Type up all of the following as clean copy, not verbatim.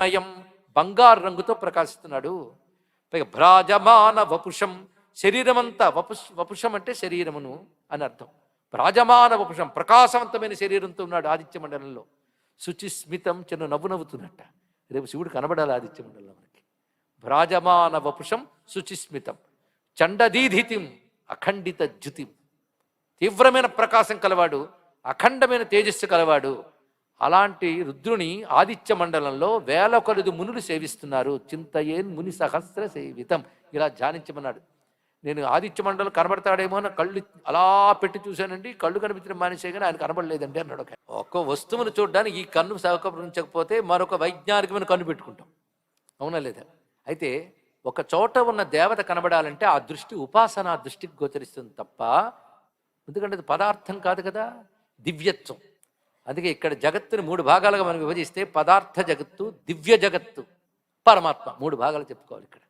నయం బంగారు రంగుతో ప్రకాశిస్తున్నాడు. పైగా భ్రాజమాన వపుషం, శరీరమంతా వపుషం అంటే శరీరమును అని అర్థం. భ్రాజమాన వపుషం, ప్రకాశవంతమైన శరీరంతో ఉన్నాడు ఆదిత్య మండలంలో. శుచిస్మితం, చిన్న నవ్వు నవ్వుతున్నట్ట. రేపు శివుడు కనబడాలి ఆదిత్య మండలంలో మనకి. భ్రాజమాన వపుషం శుచిస్మితం, చండదీధితిం అఖండిత జ్యుతిం, తీవ్రమైన ప్రకాశం కలవాడు, అఖండమైన తేజస్సు కలవాడు. అలాంటి రుద్రుని ఆదిత్య మండలంలో వేల కొలది మునులు సేవిస్తున్నారు. చింతయేన్ ముని సహస్ర సేవితం, ఇలా ధ్యానించమన్నాడు. నేను ఆదిత్య మండలం కనబడతాడేమో అని కళ్ళు అలా పెట్టి చూశానండి, కళ్ళు కనిపించిన మానేసే కానీ ఆయన కనబడలేదండి అన్నాడు. ఒక్క వస్తువును చూడడానికి ఈ కన్ను సహకరించకపోతే మరొక వైజ్ఞానికమైన కన్ను పెట్టుకుంటాం, అవునా లేదా? అయితే ఒక చోట ఉన్న దేవత కనబడాలంటే ఆ దృష్టి ఉపాసనా దృష్టికి గోచరిస్తుంది తప్ప, ఎందుకంటే అది పదార్థం కాదు కదా, దివ్యత్వం. అందుకే ఇక్కడ జగత్తుని 3 భాగాలుగా మనం విభజిస్తే పదార్థ జగత్తు, దివ్య జగత్తు, పరమాత్మ, 3 భాగాలు చెప్పుకోవాలి. ఇక్కడ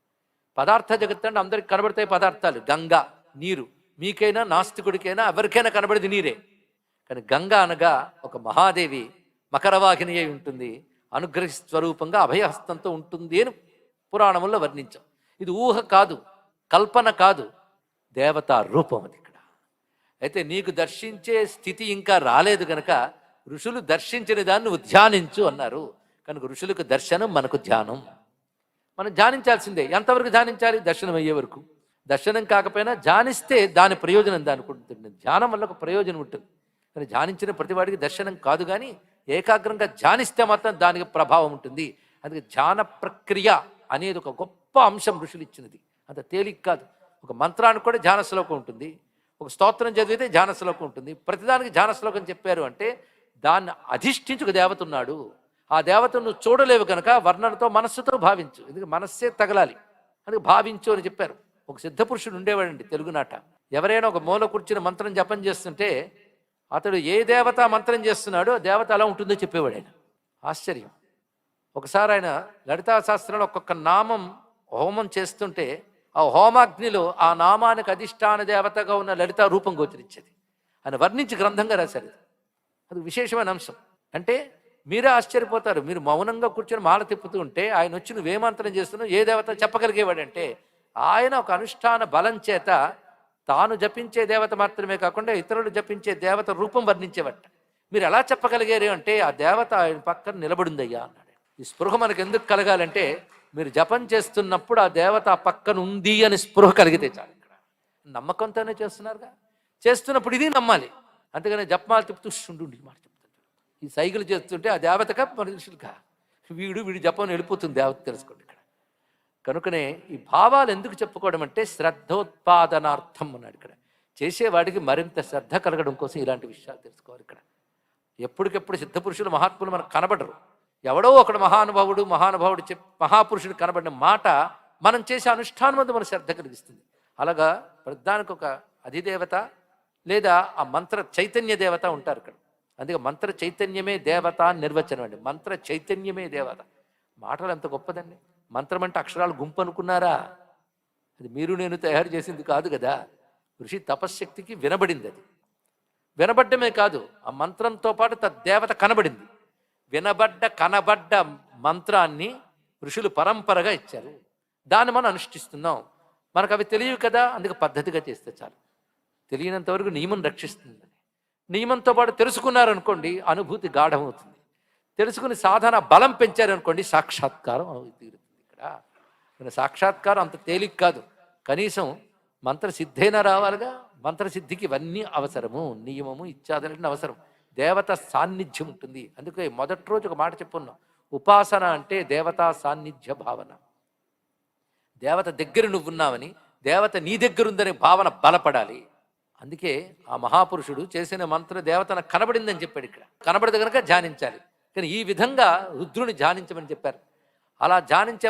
పదార్థ జగత్తు అంటే అందరికి కనబడతాయి పదార్థాలు. గంగా, నీరు, మీకైనా నాస్తికుడికైనా ఎవరికైనా కనబడేది నీరే. కానీ గంగా అనగా ఒక మహాదేవి మకరవాహిని అయి ఉంటుంది, అనుగ్రహ స్వరూపంగా అభయహస్తంతో ఉంటుంది అని పురాణముల్లో వర్ణించాం. ఇది ఊహ కాదు, కల్పన కాదు, దేవతా రూపం అది ఇక్కడ. అయితే నీకు దర్శించే స్థితి ఇంకా రాలేదు కనుక ఋషులు దర్శించిన దాన్ని నువ్వు ధ్యానించు అన్నారు. కనుక ఋషులకు దర్శనం, మనకు ధ్యానం. మనం ధ్యానించాల్సిందే. ఎంతవరకు ధ్యానించాలి? దర్శనం అయ్యే వరకు. దర్శనం కాకపోయినా ధ్యానిస్తే దాని ప్రయోజనం దానికి ఉంటుంది. ధ్యానం వల్ల ఒక ప్రయోజనం ఉంటుంది. కానీ ధ్యానించిన ప్రతివాడికి దర్శనం కాదు, కానీ ఏకాగ్రంగా ధ్యానిస్తే మాత్రం దానికి ప్రభావం ఉంటుంది. అందుకే ధ్యాన ప్రక్రియ అనేది ఒక గొప్ప అంశం ఋషులు ఇచ్చినది. అంత తేలిక కాదు. ఒక మంత్రానికి కూడా ధ్యాన శ్లోకం ఉంటుంది, ఒక స్తోత్రం చదివితే ధ్యాన శ్లోకం ఉంటుంది. ప్రతిదానికి ధ్యాన శ్లోకం చెప్పారు అంటే దాన్ని అధిష్ఠించుకు దేవత ఉన్నాడు. ఆ దేవతను నువ్వు చూడలేవు కనుక వర్ణనతో మనస్సుతో భావించు. ఎందుకంటే మనస్సే తగలాలి, అందుకే భావించు అని చెప్పారు. ఒక సిద్ధపురుషుడు ఉండేవాడండి తెలుగునాట. ఎవరైనా ఒక మూల కూర్చుని మంత్రం జపం చేస్తుంటే అతడు ఏ దేవత మంత్రం చేస్తున్నాడో దేవత అలా ఉంటుందో చెప్పేవాడు ఆయన. ఆశ్చర్యం. ఒకసారి ఆయన లలితా శాస్త్రంలో ఒక్కొక్క నామం హోమం చేస్తుంటే ఆ హోమాగ్నిలో ఆ నామానికి అధిష్టాన దేవతగా ఉన్న లలితా రూపం గోచరించేది. ఆయన వర్ణించి గ్రంథంగా రాశారు. అది విశేషమైన అంశం. అంటే మీరే ఆశ్చర్యపోతారు. మీరు మౌనంగా కూర్చొని మాల తిప్పుతూ ఉంటే ఆయన వచ్చి నువ్వే మంత్రం చేస్తున్నావు, ఏ దేవత చెప్పగలిగేవాడంటే ఆయన ఒక అనుష్ఠాన బలం చేత తాను జపించే దేవత మాత్రమే కాకుండా ఇతరులు జపించే దేవత రూపం వర్ణించేవట. మీరు ఎలా చెప్పగలిగారు అంటే ఆ దేవత ఆయన పక్కన నిలబడిందయ్యా అన్నాడు. ఈ స్పృహ మనకు ఎందుకు కలగాలంటే మీరు జపం చేస్తున్నప్పుడు ఆ దేవత ఆ పక్కన ఉంది అని స్పృహ కలిగితే చాలు. ఇక్కడ నమ్మకంతోనే చేస్తున్నారుగా, చేస్తున్నప్పుడు ఇది నమ్మాలి. అంతేగాని జపమాలు తిప్పుతూ ఉండు మాట చెప్తాడు. ఈ సైకిల్ చేస్తుంటే ఆ దేవతగా మనుషులుగా వీడి జపం వెళ్ళిపోతుంది దేవత, తెలుసుకోండి ఇక్కడ. కనుకనే ఈ భావాలు ఎందుకు చెప్పుకోవడం అంటే శ్రద్ధోత్పాదనార్థం అన్నాడు. ఇక్కడ చేసేవాడికి మరింత శ్రద్ధ కలగడం కోసం ఇలాంటి విషయాలు తెలుసుకోవాలి. ఇక్కడ ఎప్పటికెప్పుడు సిద్ధపురుషులు మహాత్ములు మనకు కనబడరు. ఎవడో ఒకడు మహానుభావుడు మహాపురుషుడు కనబడిన మాట మనం చేసే అనుష్ఠానం వద్ద మన శ్రద్ధ కలిగిస్తుంది. అలాగా ప్రధానికి ఒక అధిదేవత లేదా ఆ మంత్ర చైతన్య దేవత ఉంటారు ఇక్కడ. అందుకే మంత్ర చైతన్యమే దేవత నిర్వచనం అండి. మంత్ర చైతన్యమే దేవత. మాటలు ఎంత గొప్పదండి. మంత్రం అంటే అక్షరాలు గుంపు అనుకున్నారా? అది మీరు నేను తయారు చేసింది కాదు కదా. ఋషి తపశ్శక్తికి వినబడింది. అది వినబడ్డమే కాదు, ఆ మంత్రంతో పాటు దేవత కనబడింది. కనబడ్డ మంత్రాన్ని ఋషులు పరంపరగా ఇచ్చారు. దాన్ని మనం అనుష్ఠిస్తున్నాం. మనకు అవి తెలియవు కదా, అందుకే పద్ధతిగా చేస్తే చాలు. తెలియనంత వరకు నియమం రక్షిస్తుంది. నియమంతో పాటు తెలుసుకున్నారనుకోండి అనుభూతి గాఢమవుతుంది. తెలుసుకుని సాధన బలం పెంచారనుకోండి సాక్షాత్కారం తీరుతుంది. ఇక్కడ సాక్షాత్కారం అంత తేలిక కాదు. కనీసం మంత్రసిద్ధైనా రావాలిగా. మంత్రసిద్ధికి ఇవన్నీ అవసరము, నియమము ఇత్యాదులన్నీ అవసరం. దేవత సాన్నిధ్యం ఉంటుంది. అందుకే మొదటి రోజు ఒక మాట చెప్పున్నాం, ఉపాసన అంటే దేవతా సాన్నిధ్య భావన. దేవత దగ్గర నువ్వున్నావని, దేవత నీ దగ్గరుందనే భావన బలపడాలి. అందుకే ఆ మహాపురుషుడు చేసిన మంత్ర దేవతను కనబడిందని చెప్పాడు. ఇక్కడ కనబడదు కనుక ధ్యానించాలి. కానీ ఈ విధంగా రుద్రుని ధ్యానించమని చెప్పారు. అలా ధ్యానించే